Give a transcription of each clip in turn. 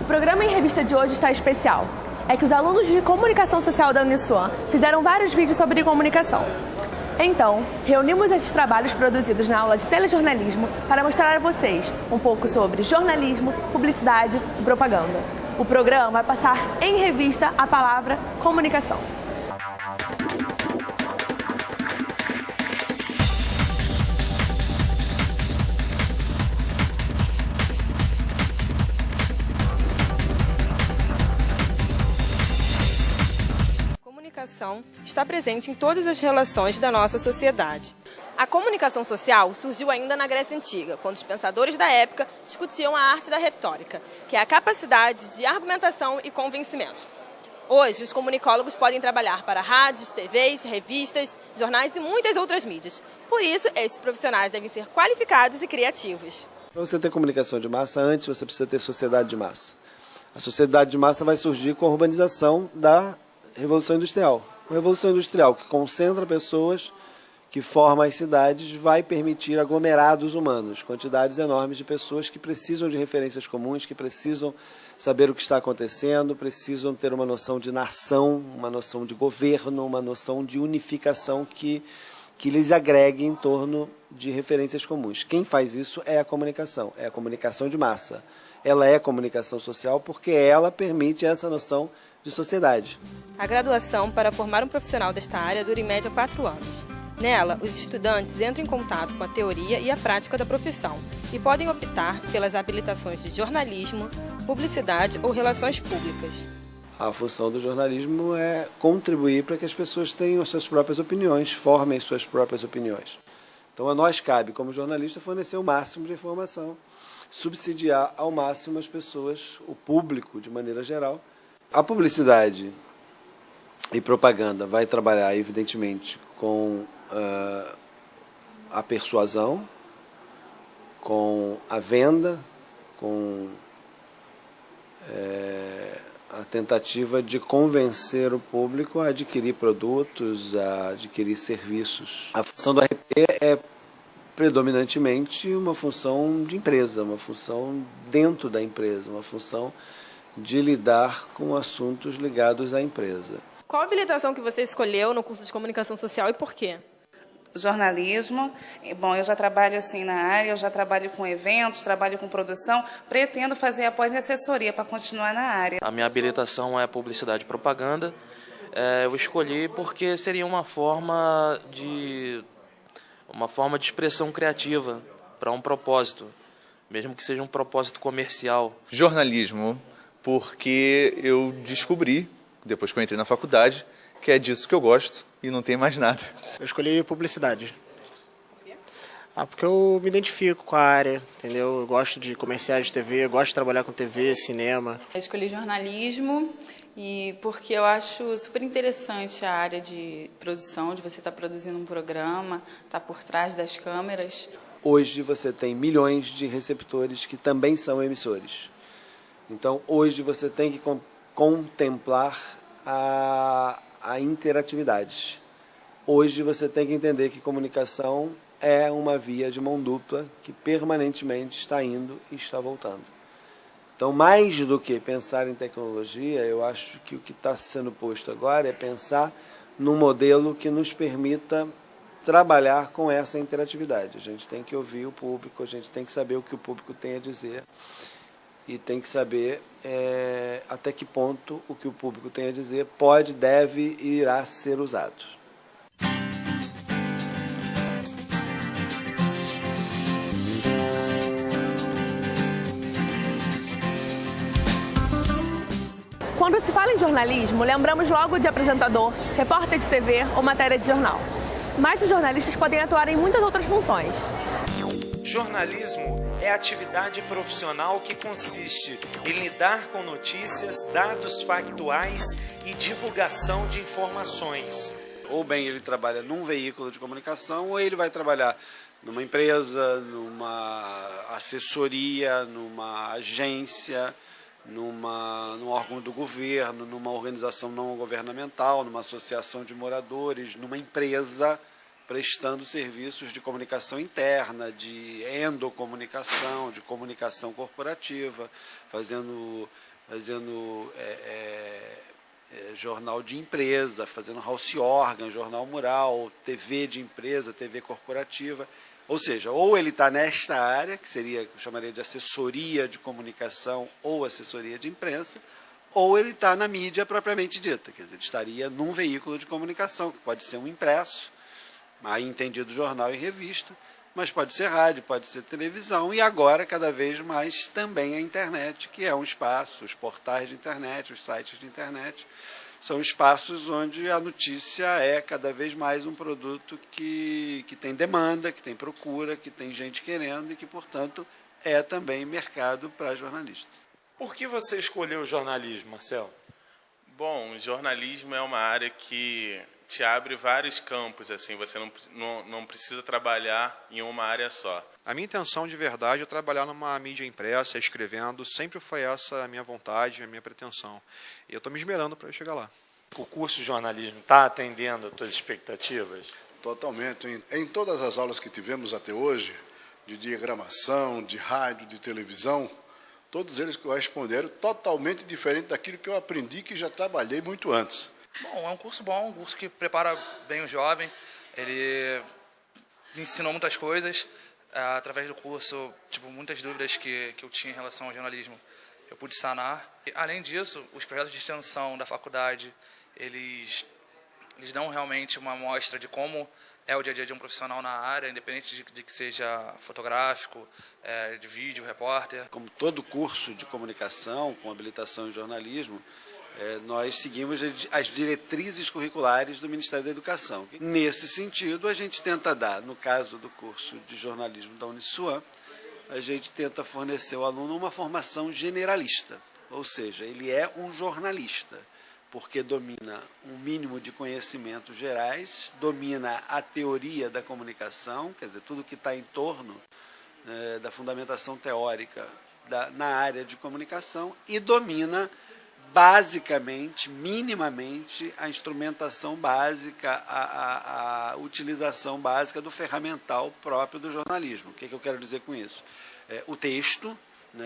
programa em revista de hoje está especial. É que os alunos de comunicação social da Uniswan fizeram vários vídeos sobre comunicação. Então, reunimos esses trabalhos produzidos na aula de telejornalismo para mostrar a vocês um pouco sobre jornalismo, publicidade e propaganda. O programa vai passar em revista a palavra comunicação. A comunicação está presente em todas as relações da nossa sociedade. A comunicação social surgiu ainda na Grécia Antiga, quando os pensadores da época discutiam a arte da retórica, que é a capacidade de argumentação e convencimento. Hoje, os comunicólogos podem trabalhar para rádios, TVs, revistas, jornais e muitas outras mídias. Por isso, estes profissionais devem ser qualificados e criativos. Para você ter comunicação de massa, antes você precisa ter sociedade de massa. A sociedade de massa vai surgir com a urbanização da Revolução Industrial. A Revolução Industrial, que concentra pessoas, que forma as cidades, vai permitir aglomerados humanos, quantidades enormes de pessoas que precisam de referências comuns, que precisam saber o que está acontecendo, precisam ter uma noção de nação, uma noção de governo, uma noção de unificação que lhes agregue em torno de referências comuns. Quem faz isso é a comunicação de massa. Ela é comunicação social porque ela permite essa noção de sociedade. A graduação para formar um profissional desta área dura em média 4 anos. Nela, os estudantes entram em contato com a teoria e a prática da profissão e podem optar pelas habilitações de jornalismo, publicidade ou relações públicas. A função do jornalismo é contribuir para que as pessoas tenham as suas próprias opiniões, formem suas próprias opiniões. Então a nós cabe, como jornalista, fornecer o máximo de informação, subsidiar ao máximo as pessoas, o público de maneira geral. A publicidade e propaganda vai trabalhar, evidentemente, com a persuasão, com a venda, com a tentativa de convencer o público a adquirir produtos, a adquirir serviços. A função do RP é predominantemente uma função de empresa, uma função dentro da empresa, uma função de lidar com assuntos ligados à empresa. Qual a habilitação que você escolheu no curso de comunicação social e por quê? Jornalismo. Bom, eu já trabalho assim na área, eu já trabalho com eventos, trabalho com produção, pretendo fazer após assessoria para continuar na área. A minha habilitação é publicidade e propaganda. Eu escolhi porque seria uma forma de expressão criativa para um propósito, mesmo que seja um propósito comercial. Jornalismo, porque eu descobri, depois que eu entrei na faculdade, que é disso que eu gosto e não tem mais nada. Eu escolhi publicidade. Porque eu me identifico com a área, entendeu? Eu gosto de comerciais de TV, eu gosto de trabalhar com TV, cinema. Eu escolhi jornalismo porque eu acho super interessante a área de produção, de você estar produzindo um programa, estar por trás das câmeras. Hoje você tem milhões de receptores que também são emissores. Então, hoje você tem que contemplar a interatividade. Hoje você tem que entender que comunicação é uma via de mão dupla que permanentemente está indo e está voltando. Então, mais do que pensar em tecnologia, eu acho que o que está sendo posto agora é pensar num modelo que nos permita trabalhar com essa interatividade. A gente tem que ouvir o público, a gente tem que saber o que o público tem a dizer e tem que saber até que ponto o que o público tem a dizer pode, deve e irá ser usado. Quando se fala em jornalismo, lembramos logo de apresentador, repórter de TV ou matéria de jornal. Mas os jornalistas podem atuar em muitas outras funções. Jornalismo é a atividade profissional que consiste em lidar com notícias, dados factuais e divulgação de informações. Ou bem ele trabalha num veículo de comunicação, ou ele vai trabalhar numa empresa, numa assessoria, numa agência, num órgão do governo, numa organização não governamental, numa associação de moradores, numa empresa, prestando serviços de comunicação interna, de endocomunicação, de comunicação corporativa, fazendo fazendo jornal de empresa, fazendo house organ, jornal mural, TV de empresa, TV corporativa. Ou seja, ou ele está nesta área, que seria, eu chamaria de assessoria de comunicação ou assessoria de imprensa, ou ele está na mídia propriamente dita, quer dizer, ele estaria num veículo de comunicação, que pode ser um impresso, aí entendido jornal e revista, mas pode ser rádio, pode ser televisão, e agora, cada vez mais, também a internet, que é um espaço, os portais de internet, os sites de internet, são espaços onde a notícia é cada vez mais um produto que tem demanda, que tem procura, que tem gente querendo e que, portanto, é também mercado para jornalista. Por que você escolheu o jornalismo, Marcelo? Bom, o jornalismo é uma área que te abre vários campos, assim, você não precisa trabalhar em uma área só. A minha intenção de verdade é trabalhar numa mídia impressa, escrevendo, sempre foi essa a minha vontade, a minha pretensão. E eu estou me esmerando para chegar lá. O curso de jornalismo está atendendo às tuas expectativas? Totalmente. Em todas as aulas que tivemos até hoje, de diagramação, de rádio, de televisão, todos eles corresponderam totalmente diferente daquilo que eu aprendi, que já trabalhei muito antes. Bom, é um curso bom, um curso que prepara bem o jovem, ele me ensinou muitas coisas, através do curso, muitas dúvidas que eu tinha em relação ao jornalismo, eu pude sanar. E, além disso, os projetos de extensão da faculdade, eles dão realmente uma amostra de como é o dia a dia de um profissional na área, independente de que seja fotográfico, de vídeo, repórter. Como todo curso de comunicação, com habilitação em jornalismo, nós seguimos as diretrizes curriculares do Ministério da Educação. Nesse sentido, a gente tenta dar, no caso do curso de jornalismo da Uniswan, a gente tenta fornecer ao aluno uma formação generalista, ou seja, ele é um jornalista, porque domina um mínimo de conhecimentos gerais, domina a teoria da comunicação, quer dizer, tudo que está em torno da fundamentação teórica na área de comunicação, e domina basicamente, minimamente, a instrumentação básica, a utilização básica do ferramental próprio do jornalismo. O que eu quero dizer com isso? O texto,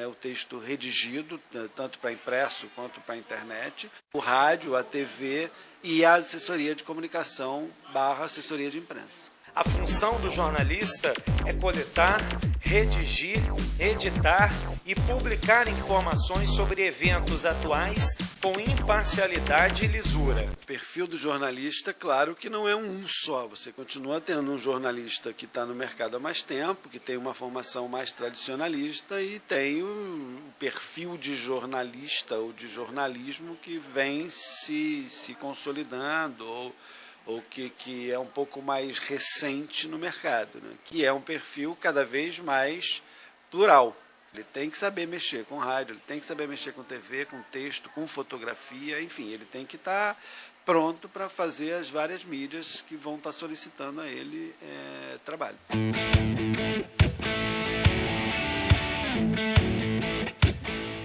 o texto redigido, tanto para impresso quanto para a internet, o rádio, a TV e a assessoria de comunicação / assessoria de imprensa. A função do jornalista é coletar, redigir, editar e publicar informações sobre eventos atuais com imparcialidade e lisura. O perfil do jornalista, claro que não é um só. Você continua tendo um jornalista que está no mercado há mais tempo, que tem uma formação mais tradicionalista, e tem o perfil de jornalista ou de jornalismo que vem se consolidando ou que é um pouco mais recente no mercado, que é um perfil cada vez mais plural. Ele tem que saber mexer com rádio, ele tem que saber mexer com TV, com texto, com fotografia, enfim, ele tem que estar pronto para fazer as várias mídias que vão estar solicitando a ele trabalho.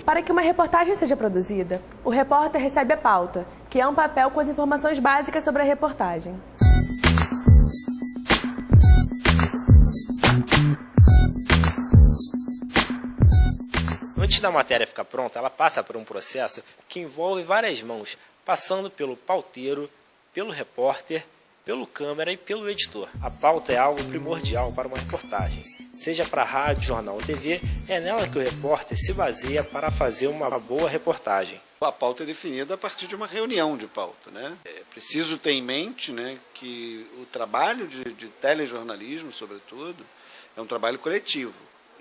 Para que uma reportagem seja produzida, o repórter recebe a pauta, que é um papel com as informações básicas sobre a reportagem. Antes da matéria ficar pronta, ela passa por um processo que envolve várias mãos, passando pelo pauteiro, pelo repórter, pelo câmera e pelo editor. A pauta é algo primordial para uma reportagem. Seja para rádio, jornal ou TV, é nela que o repórter se baseia para fazer uma boa reportagem. A pauta é definida a partir de uma reunião de pauta. É preciso ter em mente que o trabalho de telejornalismo, sobretudo, é um trabalho coletivo.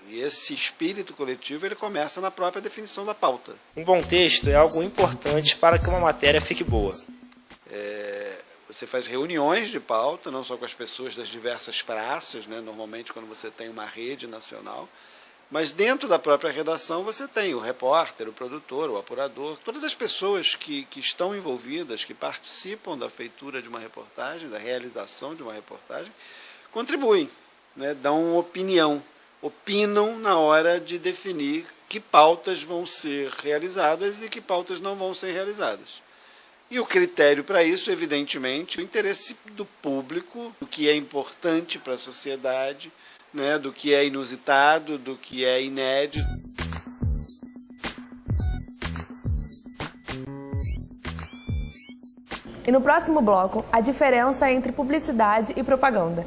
E esse espírito coletivo ele começa na própria definição da pauta. Um bom texto é algo importante para que uma matéria fique boa. Você faz reuniões de pauta, não só com as pessoas das diversas praças, normalmente quando você tem uma rede nacional, mas dentro da própria redação você tem o repórter, o produtor, o apurador, todas as pessoas que estão envolvidas, que participam da feitura de uma reportagem, da realização de uma reportagem, contribuem, dão opinião, opinam na hora de definir que pautas vão ser realizadas e que pautas não vão ser realizadas. E o critério para isso, evidentemente, o interesse do público, do que é importante para a sociedade, do que é inusitado, do que é inédito. E no próximo bloco, a diferença entre publicidade e propaganda.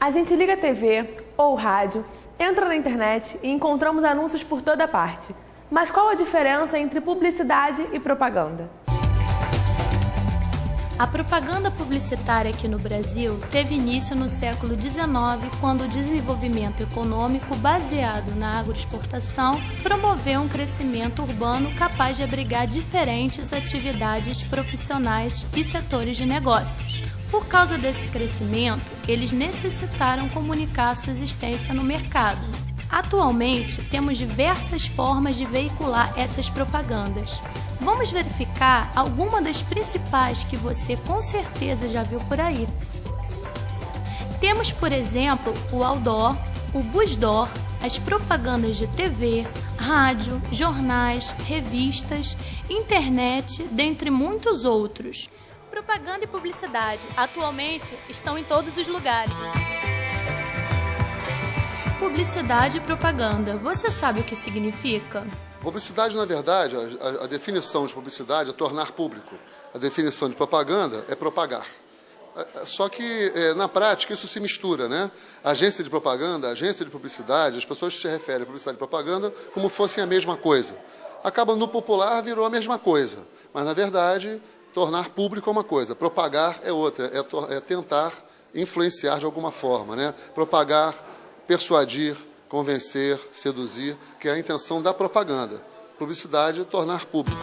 A gente liga a TV ou rádio, entra na internet e encontramos anúncios por toda parte. Mas qual a diferença entre publicidade e propaganda? A propaganda publicitária aqui no Brasil teve início no século XIX, quando o desenvolvimento econômico baseado na agroexportação promoveu um crescimento urbano capaz de abrigar diferentes atividades profissionais e setores de negócios. Por causa desse crescimento, eles necessitaram comunicar sua existência no mercado. Atualmente, temos diversas formas de veicular essas propagandas. Vamos verificar alguma das principais que você com certeza já viu por aí. Temos, por exemplo, o outdoor, o busdoor, as propagandas de TV, rádio, jornais, revistas, internet, dentre muitos outros. Propaganda e publicidade, atualmente, estão em todos os lugares. Publicidade e propaganda, você sabe o que significa? Publicidade, na verdade, a definição de publicidade é tornar público. A definição de propaganda é propagar. Só que, na prática, isso se mistura, né? Agência de propaganda, agência de publicidade, as pessoas se referem a publicidade e propaganda como fossem a mesma coisa. Acaba no popular, virou a mesma coisa. Mas, na verdade, tornar público é uma coisa, propagar é outra, é tentar influenciar de alguma forma, né? Propagar, persuadir, convencer, seduzir, que é a intenção da propaganda. Publicidade é tornar público.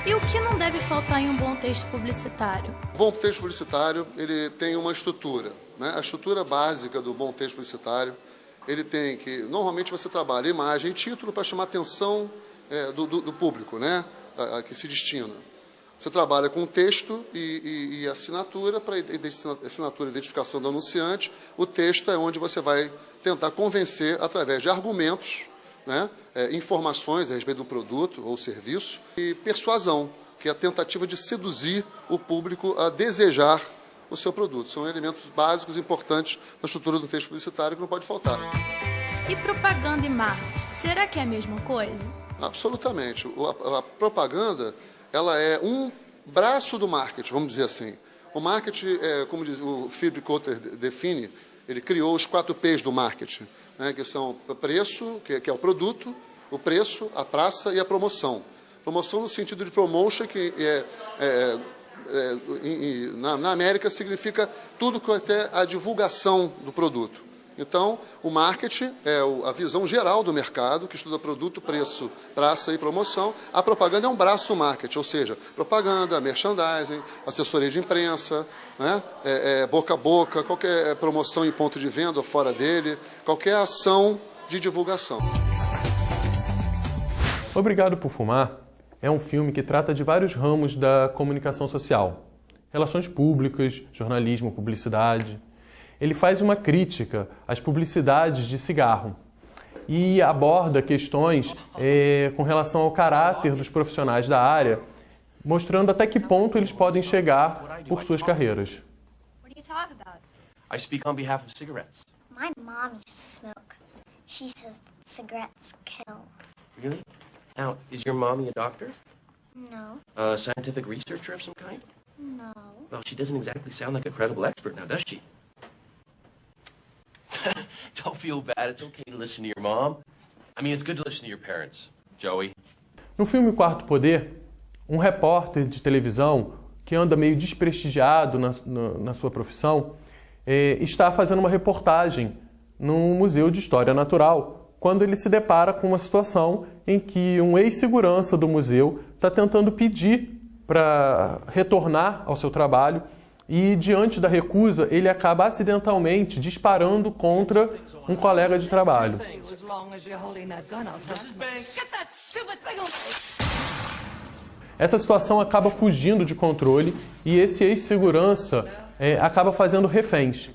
E o que não deve faltar em um bom texto publicitário? O bom texto publicitário, ele tem uma estrutura, né? A estrutura básica do bom texto publicitário, ele tem que, normalmente você trabalha imagem e título para chamar a atenção do público, né? A que se destina. Você trabalha com texto e assinatura, para assinatura e identificação do anunciante. O texto é onde você vai tentar convencer através de argumentos, né, informações a respeito do produto ou serviço, e persuasão, que é a tentativa de seduzir o público a desejar o seu produto. São elementos básicos importantes na estrutura do texto publicitário que não pode faltar. E propaganda e marketing, será que é a mesma coisa? Absolutamente. A propaganda, ela é um braço do marketing, vamos dizer assim. O marketing, como diz, o Philip Kotler define, ele criou os 4 P's do marketing, né, que são o preço, que é o produto, o preço, a praça e a promoção. Promoção no sentido de promotion, que na América significa tudo que até a divulgação do produto. Então, o marketing é a visão geral do mercado, que estuda produto, preço, praça e promoção. A propaganda é um braço do marketing, ou seja, propaganda, merchandising, assessoria de imprensa, né? Boca a boca, qualquer promoção em ponto de venda ou fora dele, qualquer ação de divulgação. Obrigado por Fumar é um filme que trata de vários ramos da comunicação social. Relações públicas, jornalismo, publicidade. Ele faz uma crítica às publicidades de cigarro e aborda questões com relação ao caráter dos profissionais da área, mostrando até que ponto eles podem chegar por suas carreiras. What are you talking about? I speak on behalf of cigarettes. My mom used to smoke. She says cigarettes kill. Really? Now, is your mommy a doctor? No. A scientific researcher of some kind? No. Well, she doesn't exactly sound like a credible expert now, does she? Don't feel bad. It's okay to listen to your mom. I mean, it's good to listen to your parents, Joey. No filme Quarto Poder, um repórter de televisão que anda meio desprestigiado na sua profissão está fazendo uma reportagem num museu de história natural, quando ele se depara com uma situação em que um ex-segurança do museu está tentando pedir para retornar ao seu trabalho e, diante da recusa, ele acaba acidentalmente disparando contra um colega de trabalho. Essa situação acaba fugindo de controle e esse ex-segurança acaba fazendo reféns.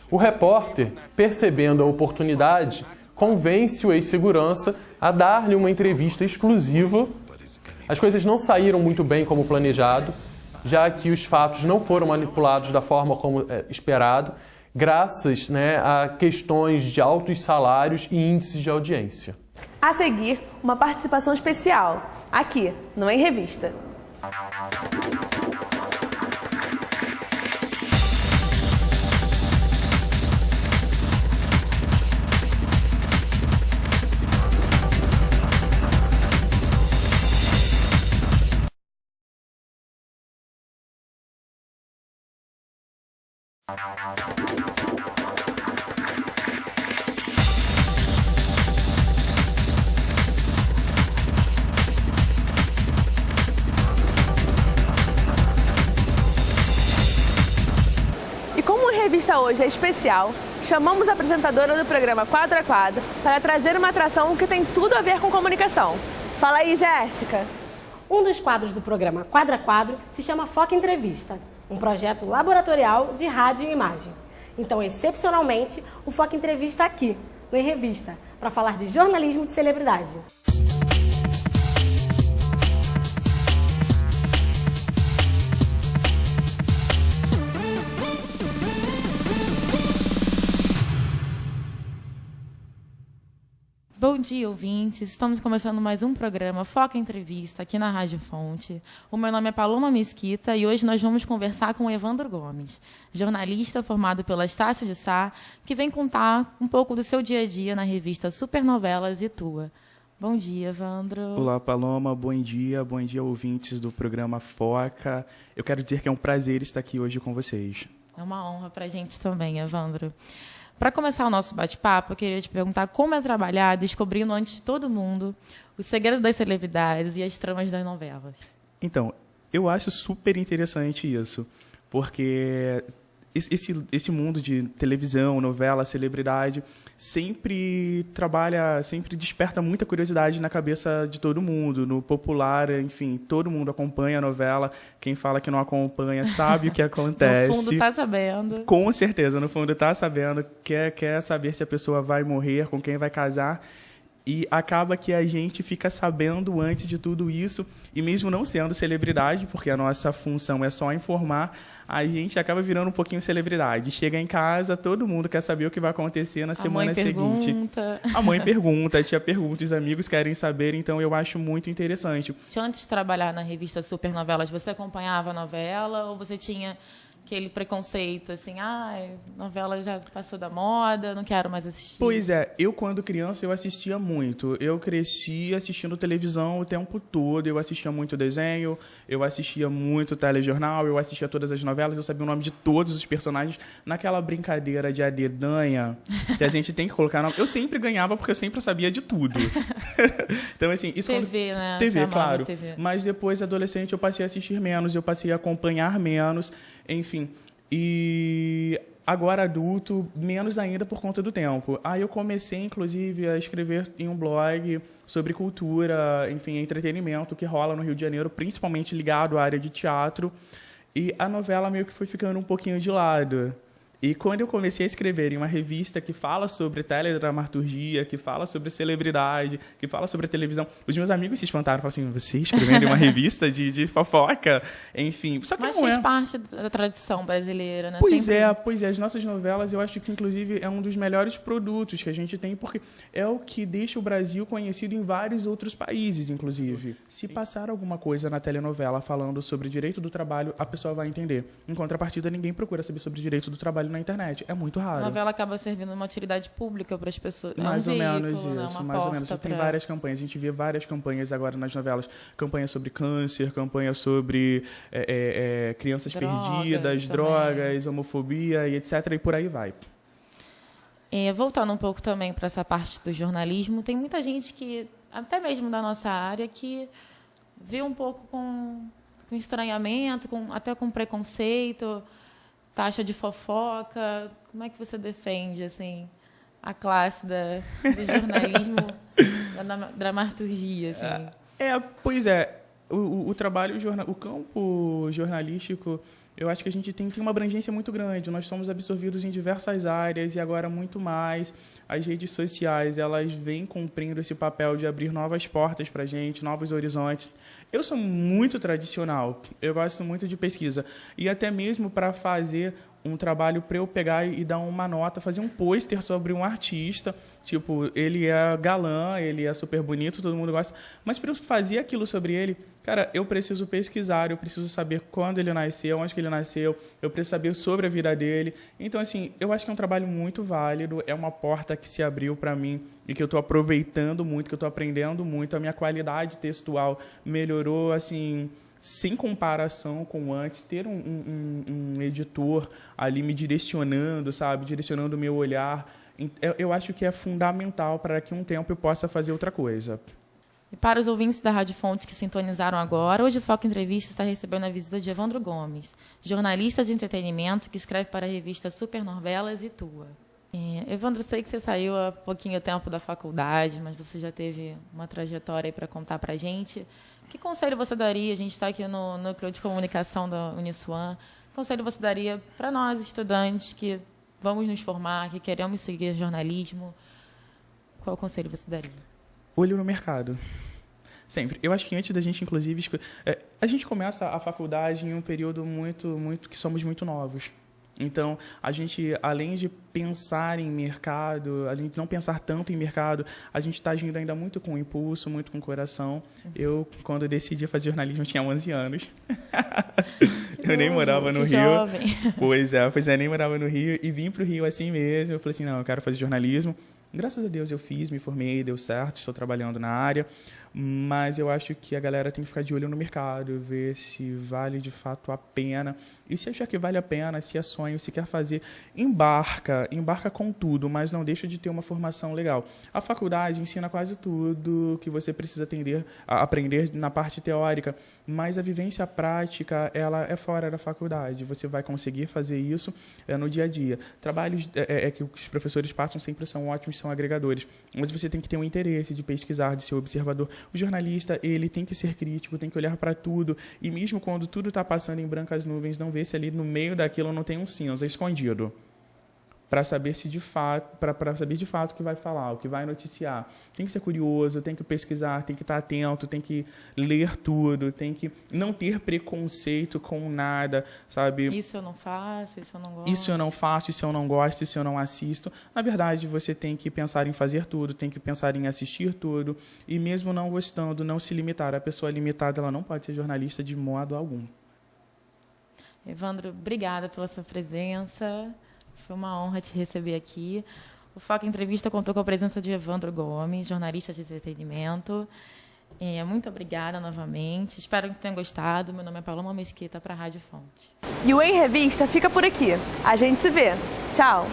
O repórter, percebendo a oportunidade, convence o ex-segurança a dar-lhe uma entrevista exclusiva. As coisas não saíram muito bem como planejado, já que os fatos não foram manipulados da forma como esperado, graças a questões de altos salários e índices de audiência. A seguir, uma participação especial, aqui, no Em Revista. E como a revista hoje é especial, chamamos a apresentadora do programa Quadro a Quadro para trazer uma atração que tem tudo a ver com comunicação. Fala aí, Jéssica! Um dos quadros do programa Quadro a Quadro se chama Foca Entrevista, um projeto laboratorial de rádio e imagem. Então, excepcionalmente, o Foca Entrevista aqui, no Em Revista, para falar de jornalismo de celebridade. Bom dia, ouvintes. Estamos começando mais um programa Foca Entrevista aqui na Rádio Fonte. O meu nome é Paloma Mesquita e hoje nós vamos conversar com o Evandro Gomes, jornalista formado pela Estácio de Sá, que vem contar um pouco do seu dia a dia na revista Supernovelas e Tua. Bom dia, Evandro. Olá, Paloma. Bom dia, ouvintes do programa Foca. Eu quero dizer que é um prazer estar aqui hoje com vocês. É uma honra para a gente também, Evandro. Para começar o nosso bate-papo, eu queria te perguntar como é trabalhar descobrindo antes de todo mundo o segredo das celebridades e as tramas das novelas. Então, eu acho super interessante isso, porque esse mundo de televisão, novela, celebridade, sempre desperta muita curiosidade na cabeça de todo mundo, no popular, enfim, todo mundo acompanha a novela, quem fala que não acompanha sabe o que acontece. No fundo está sabendo. Com certeza, no fundo está sabendo, quer saber se a pessoa vai morrer, com quem vai casar, e acaba que a gente fica sabendo antes de tudo isso, e mesmo não sendo celebridade, porque a nossa função é só informar, a gente acaba virando um pouquinho celebridade. Chega em casa, todo mundo quer saber o que vai acontecer na semana seguinte. A mãe pergunta, a tia pergunta, os amigos querem saber, então eu acho muito interessante. Antes de trabalhar na revista Supernovelas, você acompanhava a novela ou você tinha aquele preconceito, assim, novela já passou da moda, não quero mais assistir? Pois é, eu quando criança eu assistia muito. Eu cresci assistindo televisão o tempo todo, eu assistia muito desenho, eu assistia muito telejornal, eu assistia todas as novelas, eu sabia o nome de todos os personagens. Naquela brincadeira de adedanha, que a gente tem que colocar nome, eu sempre ganhava porque eu sempre sabia de tudo. Então, assim, isso TV, quando... né? TV, claro. TV. Mas depois, adolescente, eu passei a assistir menos, eu passei a acompanhar menos, enfim, e agora adulto, menos ainda por conta do tempo. Aí eu comecei, inclusive, a escrever em um blog sobre cultura, enfim, entretenimento que rola no Rio de Janeiro, principalmente ligado à área de teatro, e a novela meio que foi ficando um pouquinho de lado. E quando eu comecei a escrever em uma revista que fala sobre teledramaturgia, que fala sobre celebridade, que fala sobre televisão, os meus amigos se espantaram, falaram assim, você escrevendo em uma revista de fofoca? Enfim, só que mas não fez é. parte da tradição brasileira, né? Pois é, as nossas novelas eu acho que inclusive é um dos melhores produtos que a gente tem, porque é o que deixa o Brasil conhecido em vários outros países, inclusive. Se passar alguma coisa na telenovela falando sobre direito do trabalho, a pessoa vai entender. Em contrapartida, ninguém procura saber sobre direito do trabalho na internet. É muito raro. A novela acaba servindo uma utilidade pública para as pessoas. Mais ou menos isso, né? mais ou menos. Tem várias campanhas. A gente vê várias campanhas agora nas novelas. Campanha sobre câncer, campanha sobre crianças perdidas, drogas, homofobia e etc. E por aí vai. Voltando um pouco também para essa parte do jornalismo, tem muita gente que, até mesmo da nossa área, que vê um pouco com estranhamento, até com preconceito, taxa de fofoca? Como é que você defende, assim, a classe do jornalismo, da dramaturgia, assim? Pois é. O trabalho, o campo jornalístico, eu acho que a gente tem uma abrangência muito grande. Nós somos absorvidos em diversas áreas e agora muito mais. As redes sociais, elas vêm cumprindo esse papel de abrir novas portas para a gente, novos horizontes. Eu sou muito tradicional, eu gosto muito de pesquisa. E até mesmo para fazer um trabalho para eu pegar e dar uma nota, fazer um pôster sobre um artista, tipo, ele é galã, ele é super bonito, todo mundo gosta, mas para eu fazer aquilo sobre ele, cara, eu preciso pesquisar, eu preciso saber quando ele nasceu, onde que ele nasceu, eu preciso saber sobre a vida dele. Então, assim, eu acho que é um trabalho muito válido, é uma porta que se abriu para mim e que eu estou aproveitando muito, que eu estou aprendendo muito, a minha qualidade textual melhorou, assim, sem comparação com antes, ter um editor ali me direcionando, sabe, direcionando o meu olhar, eu acho que é fundamental para que um tempo eu possa fazer outra coisa. E para os ouvintes da Rádio Fonte que sintonizaram agora, hoje o Foco Entrevista está recebendo a visita de Evandro Gomes, jornalista de entretenimento que escreve para a revista Super Novelas e Tua. Evandro, sei que você saiu há pouquinho tempo da faculdade, mas você já teve uma trajetória aí para contar para a gente. Que conselho você daria? A gente está aqui no Núcleo de Comunicação da Uniswan. Que conselho você daria para nós, estudantes, que vamos nos formar, que queremos seguir jornalismo? Qual conselho você daria? Olho no mercado. Sempre. Eu acho que antes da gente, inclusive... a gente começa a faculdade em um período muito que somos muito novos. Então, a gente, além de pensar em mercado, a gente não pensar tanto em mercado, a gente está agindo ainda muito com impulso, muito com coração. Eu, quando decidi fazer jornalismo, tinha 11 anos. Eu nem morava no Rio. Jovem. Pois é, nem morava no Rio e vim para o Rio assim mesmo. Eu falei assim, não, eu quero fazer jornalismo. Graças a Deus eu fiz, me formei, deu certo, estou trabalhando na área, mas eu acho que a galera tem que ficar de olho no mercado, ver se vale de fato a pena. E se achar que vale a pena, se é sonho, se quer fazer, embarca com tudo, mas não deixa de ter uma formação legal. A faculdade ensina quase tudo que você precisa aprender na parte teórica, mas a vivência prática, ela é fora da faculdade. Você vai conseguir fazer isso no dia a dia. Trabalhos que os professores passam sempre são ótimos, são agregadores, mas você tem que ter um interesse de pesquisar, de ser observador. O jornalista, ele tem que ser crítico, tem que olhar para tudo, e mesmo quando tudo está passando em brancas nuvens, não ver se ali no meio daquilo não tem um cinza escondido, para saber se de fato, para saber de fato o que vai falar, o que vai noticiar. Tem que ser curioso, tem que pesquisar, tem que estar atento, tem que ler tudo, tem que não ter preconceito com nada, sabe? Isso eu não faço, isso eu não gosto. Isso eu não faço, isso eu não gosto, isso eu não assisto. Na verdade, você tem que pensar em fazer tudo, tem que pensar em assistir tudo, e mesmo não gostando, não se limitar. A pessoa limitada, ela não pode ser jornalista de modo algum. Evandro, obrigada pela sua presença. Foi uma honra te receber aqui. O Foco Entrevista contou com a presença de Evandro Gomes, jornalista de entretenimento. Muito obrigada novamente. Espero que tenham gostado. Meu nome é Paloma Mesquita para a Rádio Fonte. E o Em Revista fica por aqui. A gente se vê. Tchau!